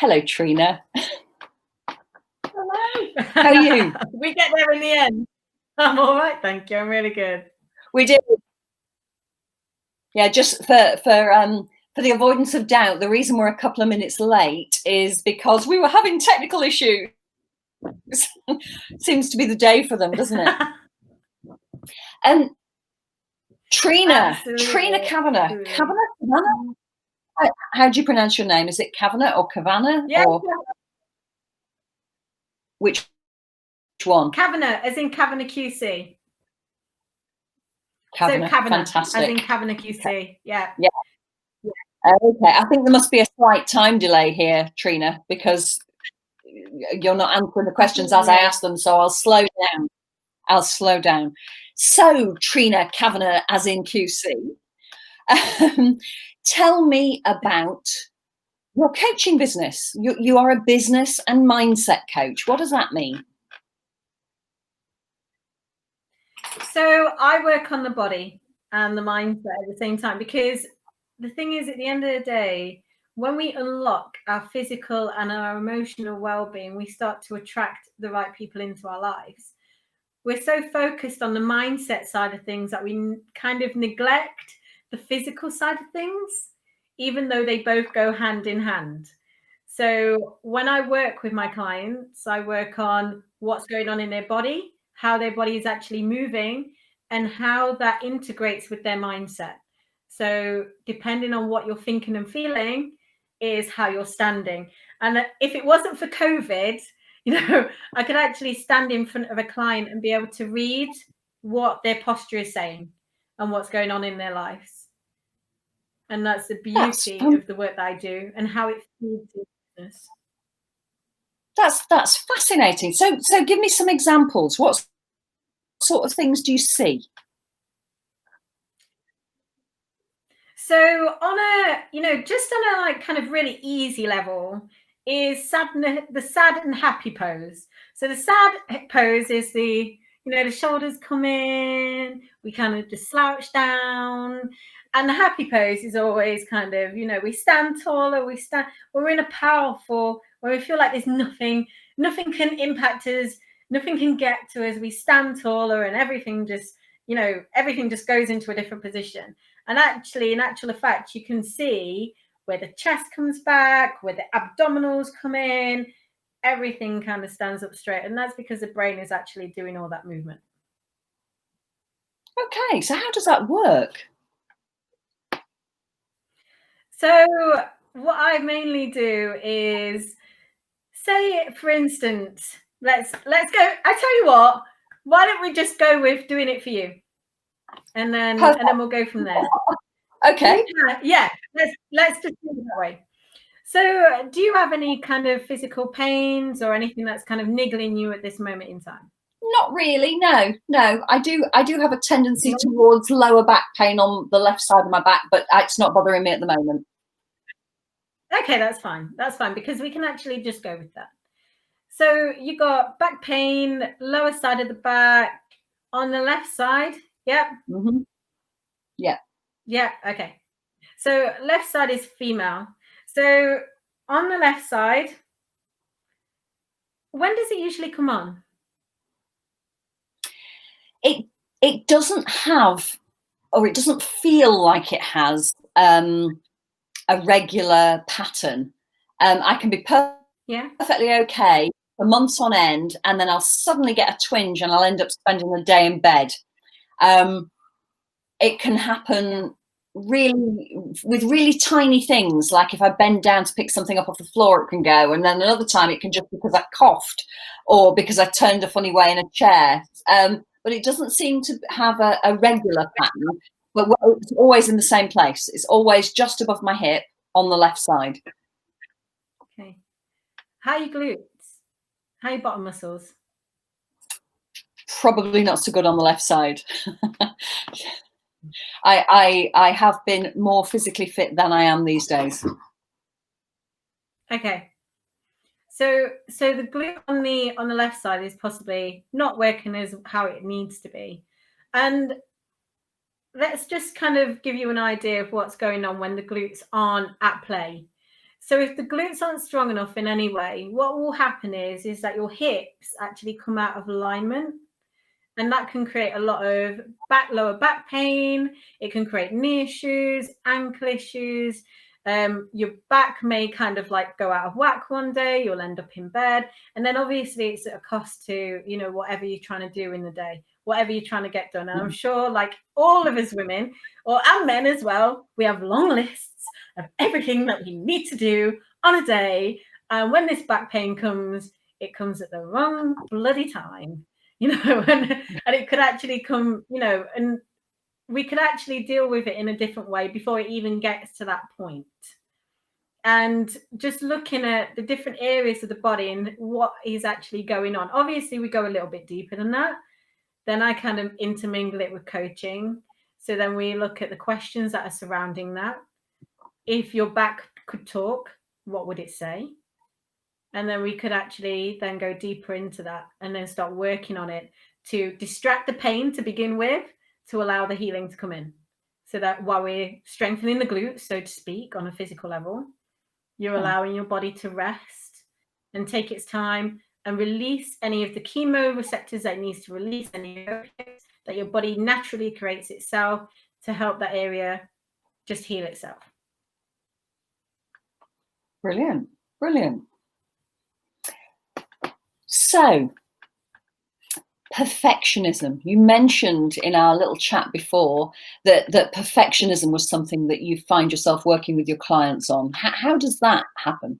Hello, Trina. Hello. How are you? We get there in the end. I'm all right, thank you. I'm really good. We did. Yeah, just for the avoidance of doubt, the reason we're a couple of minutes late is because we were having technical issues. Seems to be the day for them, doesn't it? And Trina Kavanagh. Kavanagh? How do you pronounce your name? Is it Kavanagh or Kavanagh? Yeah. Or which one? Kavanagh, as in Kavanagh QC. Kavanagh, so Kavanagh, fantastic. as in Kavanagh QC. Yeah. Okay, I think there must be a slight time delay here, Trina, because you're not answering the questions as I ask them, so I'll slow down. So, Trina Kavanagh, as in QC, tell me about your coaching business. You are a business and mindset coach. What does that mean? So I work on the body and the mindset at the same time, because the thing is, at the end of the day, when we unlock our physical and our emotional well-being, we start to attract the right people into our lives. We're so focused on the mindset side of things that we kind of neglect the physical side of things, even though they both go hand in hand. So when I work with my clients, I work on what's going on in their body, how their body is actually moving, and how that integrates with their mindset. So depending on what you're thinking and feeling is how you're standing. And if it wasn't for COVID, I could actually stand in front of a client and be able to read what their posture is saying and what's going on in their lives. And that's the beauty of the work that I do and how it feeds your business. That's fascinating. So give me some examples. What sort of things do you see? So on a, just on a like kind of really easy level is the sad and happy pose. So the sad pose is the shoulders come in, we kind of just slouch down. And the happy pose is always kind of, we stand taller, we're in a powerful, where we feel like there's nothing can impact us, nothing can get to us. We stand taller and everything just goes into a different position. And actually, in actual effect, you can see where the chest comes back, where the abdominals come in, everything kind of stands up straight. And that's because the brain is actually doing all that movement. Okay, so how does that work? So what I mainly do is say, for instance, let's go. I tell you what, why don't we just go with doing it for you? And then we'll go from there. Okay. Yeah. Let's just do it that way. So do you have any kind of physical pains or anything that's kind of niggling you at this moment in time? Not really, no. I do have a tendency towards lower back pain on the left side of my back, but it's not bothering me at the moment. Okay, that's fine. That's fine, because we can actually just go with that. So you got back pain, lower side of the back, on the left side. Yep. Mm-hmm. Yeah. Yeah. Okay. So left side is female. So on the left side, when does it usually come on? It doesn't have, or it doesn't feel like it has a regular pattern. I can be perfectly okay for months on end, and then I'll suddenly get a twinge and I'll end up spending the day in bed. It can happen really with really tiny things, like if I bend down to pick something up off the floor, it can go, and then another time it can just because I coughed or because I turned a funny way in a chair. But it doesn't seem to have a regular pattern, but it's always in the same place. It's always just above my hip on the left side. Okay. How are your glutes? How are your bottom muscles? Probably not so good on the left side. I have been more physically fit than I am these days. Okay. So the glute on the left side is possibly not working as how it needs to be. And let's just kind of give you an idea of what's going on when the glutes aren't at play. So if the glutes aren't strong enough in any way, what will happen is that your hips actually come out of alignment. And that can create a lot of lower back pain. It can create knee issues, ankle issues. Your back may kind of like go out of whack one day. You'll end up in bed. And then obviously it's at a cost to, you know, whatever you're trying to do in the day, whatever you're trying to get done. And I'm sure like all of us women and men as well, we have long lists of everything that we need to do on a day. And when this back pain comes, it comes at the wrong bloody time. You know, and it could actually come, you know, and we could actually deal with it in a different way before it even gets to that point. And just looking at the different areas of the body and what is actually going on. Obviously, we go a little bit deeper than that. Then I kind of intermingle it with coaching. So then we look at the questions that are surrounding that. If your back could talk, what would it say? And then we could actually then go deeper into that and then start working on it to distract the pain to begin with, to allow the healing to come in. So that while we're strengthening the glutes, so to speak, on a physical level, you're allowing your body to rest and take its time and release any of the chemoreceptors that it needs to release, any that your body naturally creates itself to help that area just heal itself. Brilliant, brilliant. So, perfectionism. You mentioned in our little chat before that perfectionism was something that you find yourself working with your clients on. How does that happen?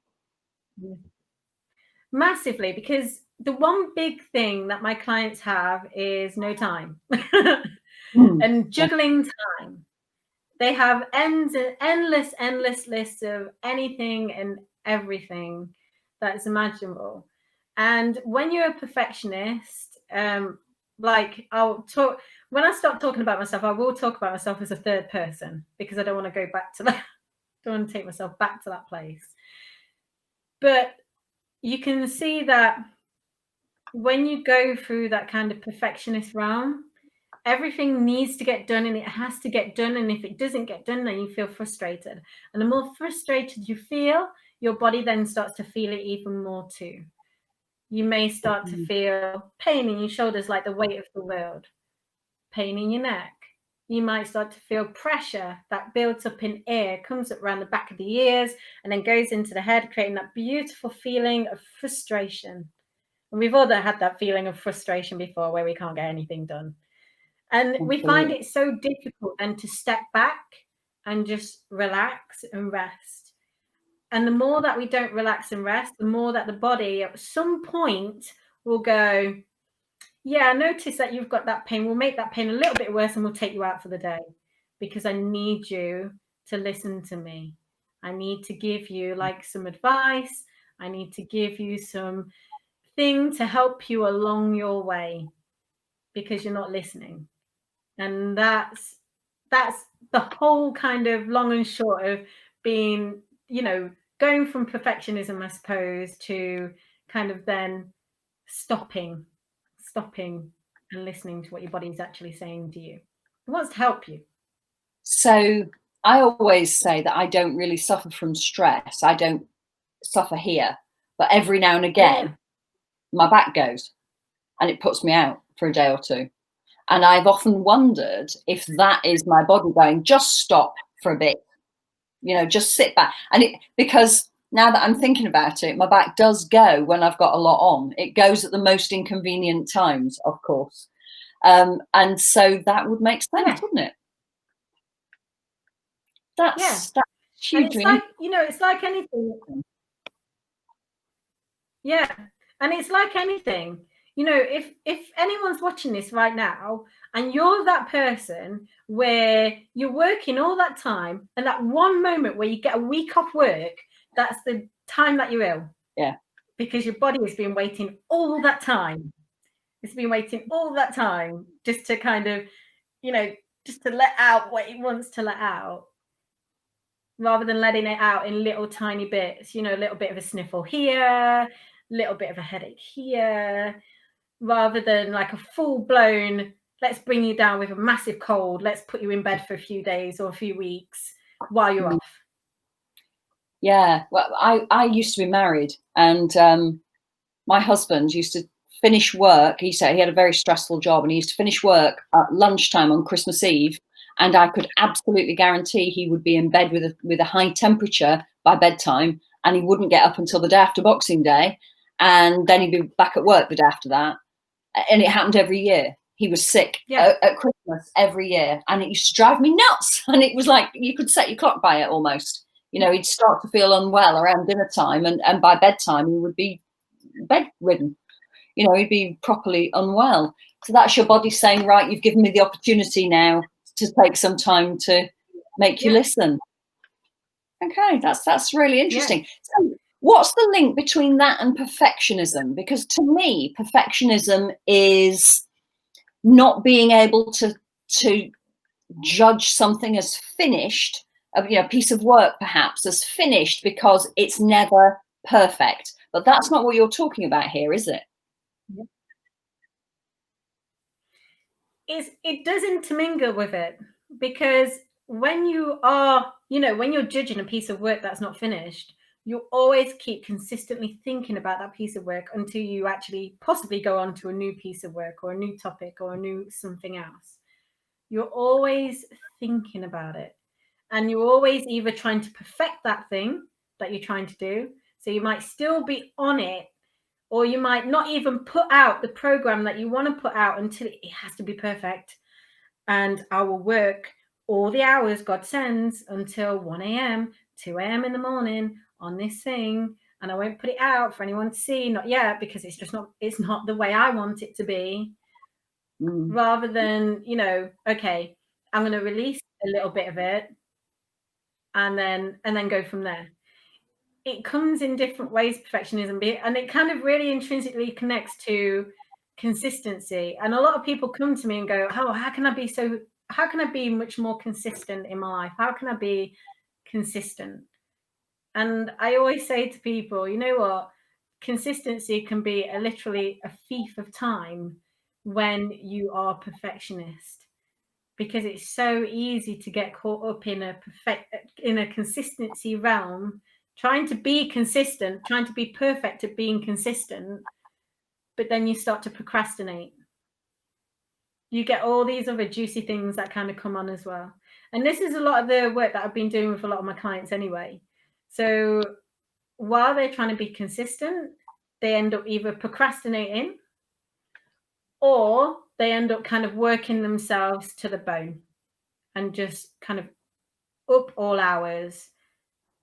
Massively, because the one big thing that my clients have is no time and juggling time. They have endless lists of anything and everything that's imaginable. And when you're a perfectionist, like when I stop talking about myself, I will talk about myself as a third person because I don't want to go back to that. I don't want to take myself back to that place. But you can see that when you go through that kind of perfectionist realm, everything needs to get done and it has to get done. And if it doesn't get done, then you feel frustrated. And the more frustrated you feel, your body then starts to feel it even more too. You may start to feel pain in your shoulders, like the weight of the world, pain in your neck. You might start to feel pressure that builds up in air, comes up around the back of the ears, and then goes into the head, creating that beautiful feeling of frustration. And we've all had that feeling of frustration before where we can't get anything done. And we find it so difficult then to step back and just relax and rest. And the more that we don't relax and rest, the more that the body at some point will go, yeah, I notice that you've got that pain. We'll make that pain a little bit worse and we'll take you out for the day because I need you to listen to me. I need to give you like some advice. I need to give you some thing to help you along your way because you're not listening. And that's the whole kind of long and short of being, you know, going from perfectionism, I suppose, to kind of then stopping and listening to what your body's actually saying to you. It wants to help you. So I always say that I don't really suffer from stress. I don't suffer here, but every now and again, my back goes and it puts me out for a day or two. And I've often wondered if that is my body going, just stop for a bit, you know, just sit back. And because now that I'm thinking about it, my back does go when I've got a lot on. It goes at the most inconvenient times, of course. And so that would make sense, wouldn't it? That's hugely. And it's like, you know, it's like anything. Yeah. And it's like anything. You know, if anyone's watching this right now and you're that person where you're working all that time and that one moment where you get a week off work, that's the time that you're ill. Yeah. Because your body has been waiting all that time. It's been waiting all that time just to kind of, you know, just to let out what it wants to let out. Rather than letting it out in little tiny bits, you know, a little bit of a sniffle here, a little bit of a headache here, rather than like a full-blown, let's bring you down with a massive cold, let's put you in bed for a few days or a few weeks while you're off. Yeah. Well, I used to be married, and my husband used to finish work. He said he had a very stressful job, and he used to finish work at lunchtime on Christmas Eve, and I could absolutely guarantee he would be in bed with a high temperature by bedtime, and he wouldn't get up until the day after Boxing Day, and then he'd be back at work the day after that. And it happened every year. He was sick at Christmas every year, and it used to drive me nuts. And it was like you could set your clock by it almost. You know, he'd start to feel unwell around dinner time, and by bedtime he would be bedridden. You know, he'd be properly unwell. So that's your body saying, right, you've given me the opportunity now to take some time to make you listen. Okay, that's really interesting. So what's the link between that and perfectionism? Because to me, perfectionism is not being able to judge something as finished, a piece of work perhaps as finished because it's never perfect. But that's not what you're talking about here, is it? It does intermingle with it, because when you are, when you're judging a piece of work that's not finished, you always keep consistently thinking about that piece of work until you actually possibly go on to a new piece of work or a new topic or a new something else. You're always thinking about it, and you're always either trying to perfect that thing that you're trying to do. So you might still be on it, or you might not even put out the program that you want to put out until it has to be perfect. And I will work all the hours God sends until 1 a.m., 2 a.m. in the morning on this thing, and I won't put it out for anyone to see, not yet, because it's not the way I want it to be. Rather than, okay, I'm going to release a little bit of it and then go from there. It comes in different ways, perfectionism, and it kind of really intrinsically connects to consistency. And a lot of people come to me and go, oh, how can I be much more consistent in my life? How can I be consistent? And I always say to people, you know what? Consistency can be literally a thief of time when you are perfectionist, because it's so easy to get caught up in a consistency realm, trying to be consistent, trying to be perfect at being consistent, but then you start to procrastinate. You get all these other juicy things that kind of come on as well. And this is a lot of the work that I've been doing with a lot of my clients anyway. So while they're trying to be consistent, they end up either procrastinating, or they end up kind of working themselves to the bone and just kind of up all hours,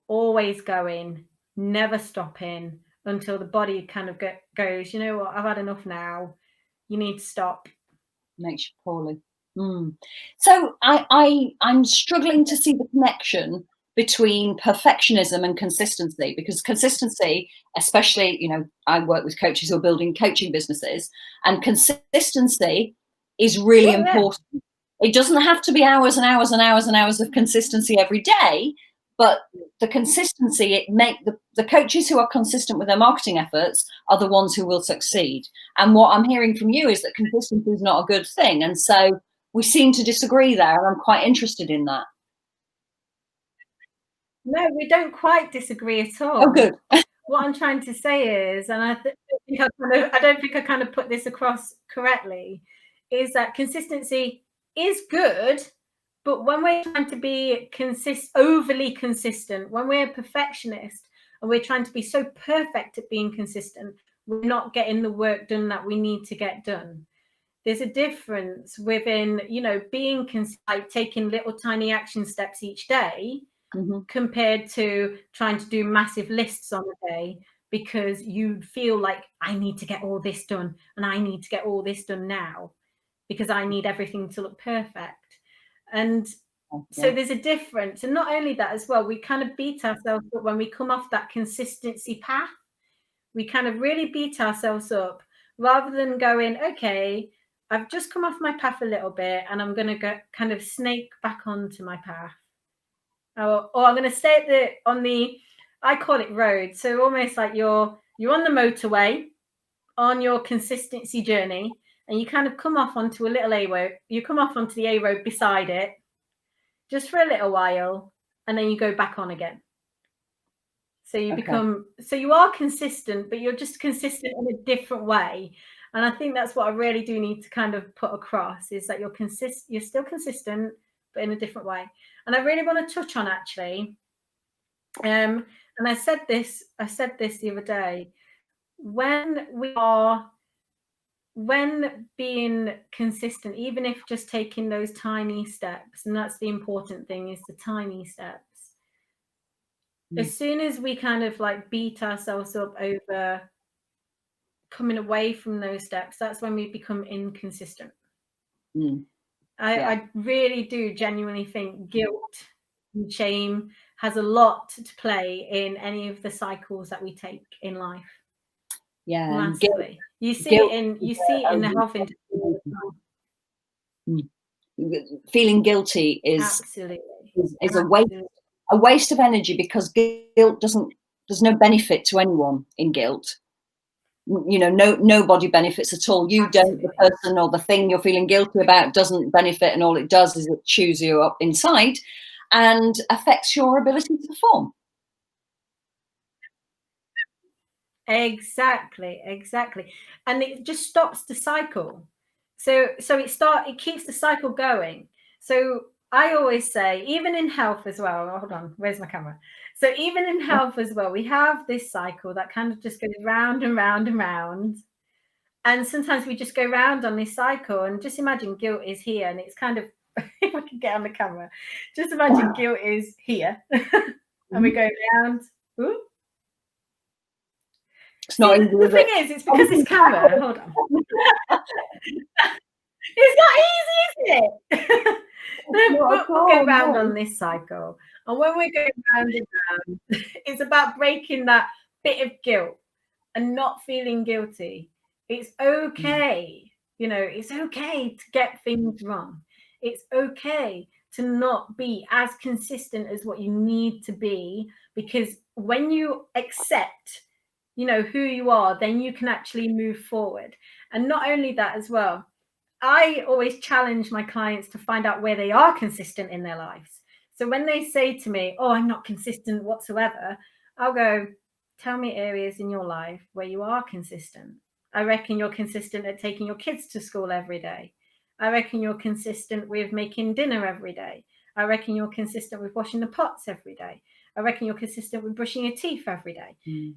always going, never stopping, until the body kind of goes, you know what, I've had enough now. You need to stop. Makes you poorly. So I'm struggling to see the connection between perfectionism and consistency, because consistency, especially, I work with coaches who are building coaching businesses, and consistency is really important. It doesn't have to be hours and hours and hours and hours of consistency every day, but the consistency, the coaches who are consistent with their marketing efforts are the ones who will succeed. And what I'm hearing from you is that consistency is not a good thing. And so we seem to disagree there, and I'm quite interested in that. No, we don't quite disagree at all. Oh, good. What I'm trying to say is, and I don't think I kind of put this across correctly, is that consistency is good, but when we're trying to be overly consistent, when we're a perfectionist and we're trying to be so perfect at being consistent, we're not getting the work done that we need to get done. There's a difference within, being like taking little tiny action steps each day, compared to trying to do massive lists on a day, because you feel like, I need to get all this done, and I need to get all this done now, because I need everything to look perfect. And so there's a difference. And not only that as well, we kind of beat ourselves up when we come off that consistency path. We kind of really beat ourselves up, rather than going, okay, I've just come off my path a little bit, and I'm going to go kind of snake back onto my path. Or I'm going to stay on the, I call it road. So almost like you're on the motorway on your consistency journey, and you kind of come off onto a little A road. You come off onto the A road beside it just for a little while, and then you go back on again. So you are consistent, but you're just consistent in a different way. And I think that's what I really do need to kind of put across, is that you're still consistent, but in a different way. And I really want to touch on, actually, and I said this the other day, when being consistent, even if just taking those tiny steps, and that's the important thing, is the tiny steps. As soon as we kind of like beat ourselves up over coming away from those steps, that's when we become inconsistent. I really do genuinely think guilt and shame has a lot to play in any of the cycles that we take in life. Yeah, massively. You see it in the health industry. Feeling guilty is absolutely is a waste of energy, because guilt there's no benefit to anyone in guilt. You know, nobody benefits at all. You don't, the person or the thing you're feeling guilty about doesn't benefit, and all it does is it chews you up inside and affects your ability to perform. Exactly. And it just stops the cycle. So it keeps the cycle going. So I always say, even in health as well, hold on, where's my camera? So even in health as well, we have this cycle that kind of just goes round and round and round. And sometimes we just go round on this cycle, and just imagine guilt is here, and it's kind of, if I can get on the camera, just imagine guilt is here, and we go round. Ooh. See, the thing is, it's because this camera, hold on. It's not easy, is it? We'll go round on this cycle. And when we go round and round, it's about breaking that bit of guilt and not feeling guilty. It's okay. You know, it's okay to get things wrong. It's okay to not be as consistent as what you need to be, because when you accept, you know, who you are, then you can actually move forward. And not only that as well, I always challenge my clients to find out where they are consistent in their lives. So when they say to me, oh, I'm not consistent whatsoever, I'll go, tell me areas in your life where you are consistent. I reckon you're consistent at taking your kids to school every day. I reckon you're consistent with making dinner every day. I reckon you're consistent with washing the pots every day. I reckon you're consistent with brushing your teeth every day.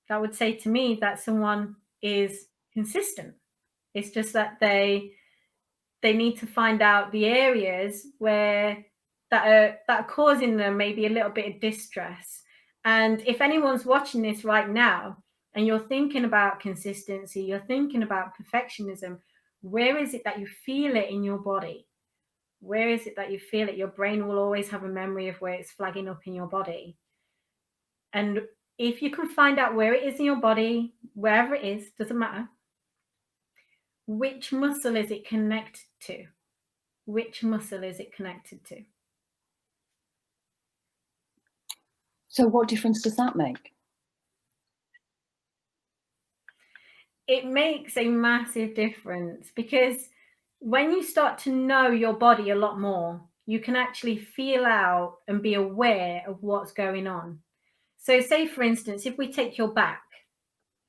That would say to me that someone is consistent. It's just that they need to find out the areas where that are causing them maybe a little bit of distress. And if anyone's watching this right now and you're thinking about consistency, you're thinking about perfectionism, where is it that you feel it in your body? Where is it that you feel it? Your brain will always have a memory of where it's flagging up in your body. And if you can find out where it is in your body, wherever it is, doesn't matter, which muscle is it connected to? Which muscle is it connected to? So what difference does that make? It makes a massive difference, because when you start to know your body a lot more, you can actually feel out and be aware of what's going on. So say, for instance, if we take your back,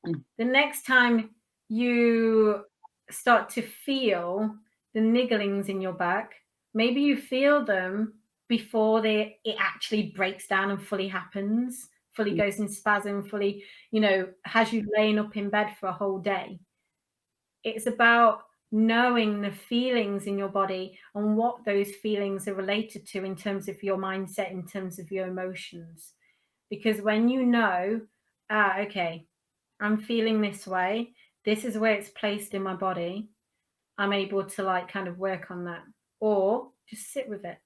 the next time you start to feel the nigglings in your back, maybe you feel them before it actually breaks down and fully happens, fully goes in spasm, fully, you know, has you laying up in bed for a whole day. It's about knowing the feelings in your body and what those feelings are related to in terms of your mindset, in terms of your emotions. Because when you know, okay, I'm feeling this way, this is where it's placed in my body, I'm able to like kind of work on that, or just sit with it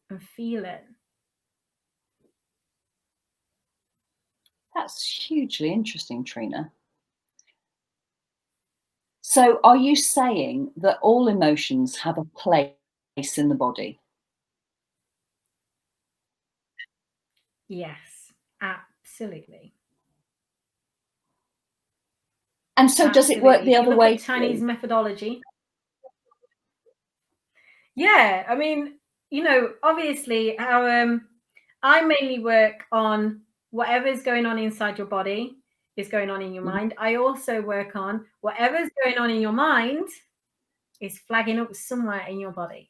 and feel it. That's hugely interesting, Trina. So are you saying that all emotions have a place in the body? Yes, absolutely. And so does it work the other way? If you look at Chinese methodology. Yeah, I mean, you know, obviously our I mainly work on whatever's going on inside your body is going on in your mind. I also work on whatever's going on in your mind is flagging up somewhere in your body.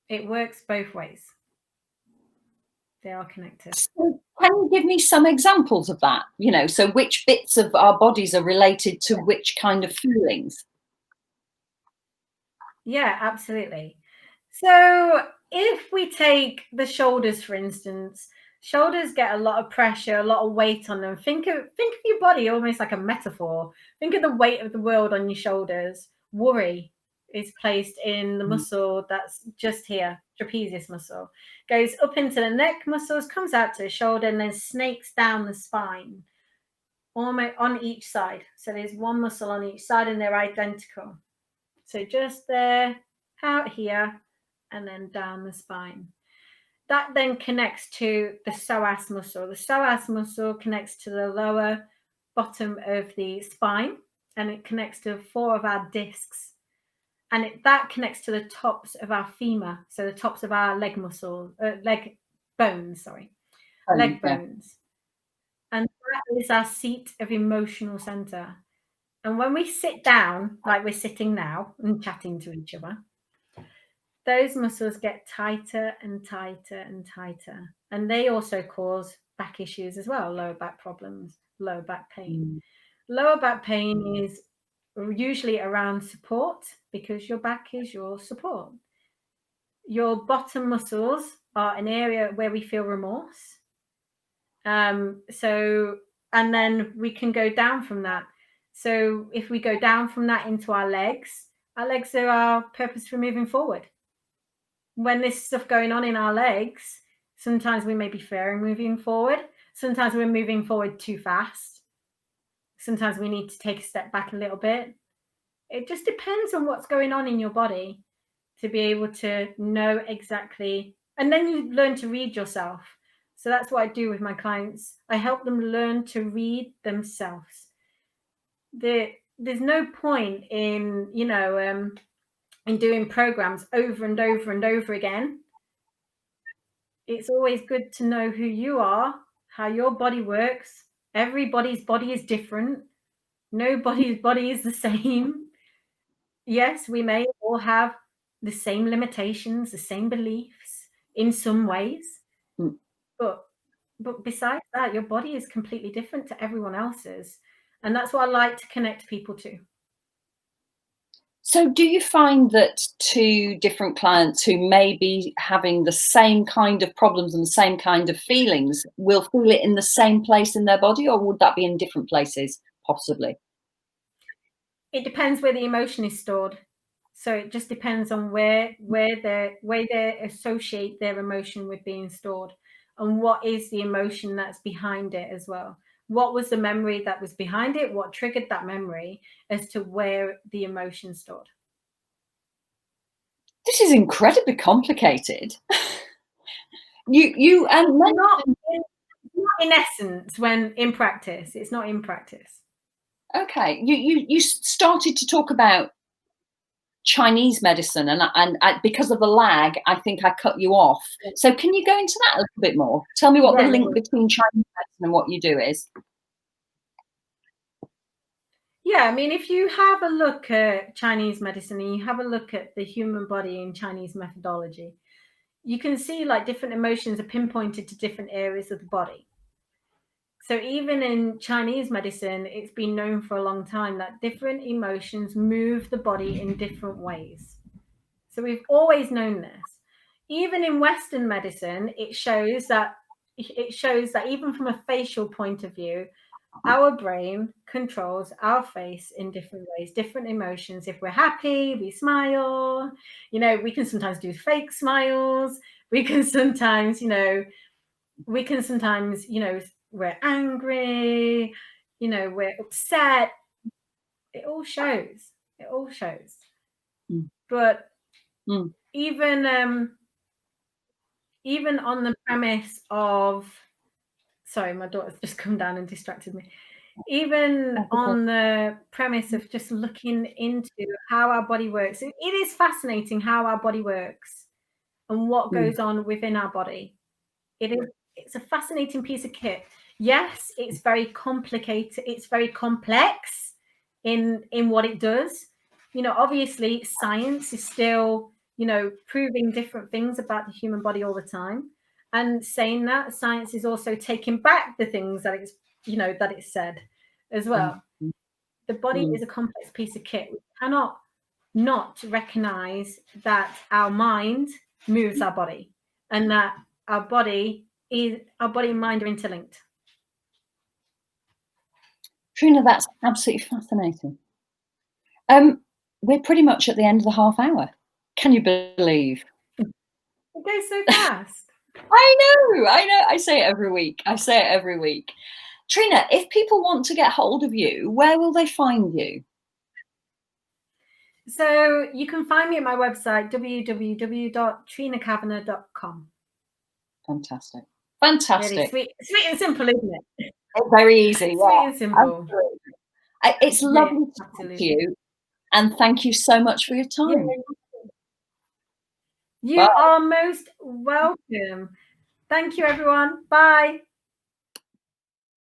It works both ways. They are connected. So can you give me some examples of that? So which bits of our bodies are related to which kind of feelings? Yeah, absolutely. So if we take the shoulders, for instance, shoulders get a lot of pressure, a lot of weight on them. Think of your body almost like a metaphor. Think of the weight of the world on your shoulders. Worry is placed in the muscle that's just here, trapezius muscle. Goes up into the neck muscles, comes out to the shoulder, and then snakes down the spine, almost on each side. So there's one muscle on each side, and they're identical. So just there, out here, and then down the spine. That then connects to the psoas muscle. The psoas muscle connects to the lower bottom of the spine, and it connects to 4 of our discs. And that connects to the tops of our femur, so the tops of our leg bones. And that is our seat of emotional center. And when we sit down, like we're sitting now and chatting to each other, those muscles get tighter and tighter and tighter. And they also cause back issues as well, lower back problems, lower back pain. Lower back pain is usually around support because your back is your support. Your bottom muscles are an area where we feel remorse. And then we can go down from that. So if we go down from that into our legs are our purpose for moving forward. When there's stuff going on in our legs, sometimes we may be fearing moving forward. Sometimes we're moving forward too fast. Sometimes we need to take a step back a little bit. It just depends on what's going on in your body to be able to know exactly. And then you learn to read yourself. So that's what I do with my clients. I help them learn to read themselves. There's no point in, in doing programs over and over and over again. It's always good to know who you are, how your body works. Everybody's body is different. Nobody's body is the same. Yes, we may all have the same limitations, the same beliefs in some ways, but besides that, your body is completely different to everyone else's. And that's what I like to connect people to. So do you find that two different clients who may be having the same kind of problems and the same kind of feelings will feel it in the same place in their body, or would that be in different places, possibly? It depends where the emotion is stored. So it just depends on where they associate their emotion with being stored, and what is the emotion that's behind it as well. What was the memory that was behind it? What triggered that memory as to where the emotion stored? This is incredibly complicated. you not in essence, when in practice. It's not in practice. Okay, you started to talk about Chinese medicine, and because of the lag, I think I cut you off. So can you go into that a little bit more? Tell me what the link between Chinese medicine and what you do is. Yeah, I mean, if you have a look at Chinese medicine and you have a look at the human body in Chinese methodology, you can see like different emotions are pinpointed to different areas of the body. So even in Chinese medicine, it's been known for a long time that different emotions move the body in different ways. So we've always known this. Even in Western medicine, it shows that even from a facial point of view, our brain controls our face in different ways, different emotions. If we're happy, we smile. We can sometimes do fake smiles. We can sometimes, we're angry, we're upset. It all shows. But even on the premise of, sorry, my daughter's just come down and distracted me. Even on the premise of just looking into how our body works, it is fascinating how our body works and what goes on within our body. It's a fascinating piece of kit. Yes, it's very complicated. It's very complex in what it does. Obviously, science is still, proving different things about the human body all the time. And saying that, science is also taking back the things that it's said as well. The body is a complex piece of kit. We cannot not recognize that our mind moves our body, and that our body and mind are interlinked. Trina, that's absolutely fascinating. We're pretty much at the end of the half hour. Can you believe? It goes so fast. I know. I say it every week. Trina, if people want to get hold of you, where will they find you? So you can find me at my website, www.trinakavanagh.com. Fantastic. Really sweet and simple, isn't it? Very easy. Sweet and simple. It's lovely to talk to you, and thank you so much for your time. You are most welcome. Thank you, everyone. Bye.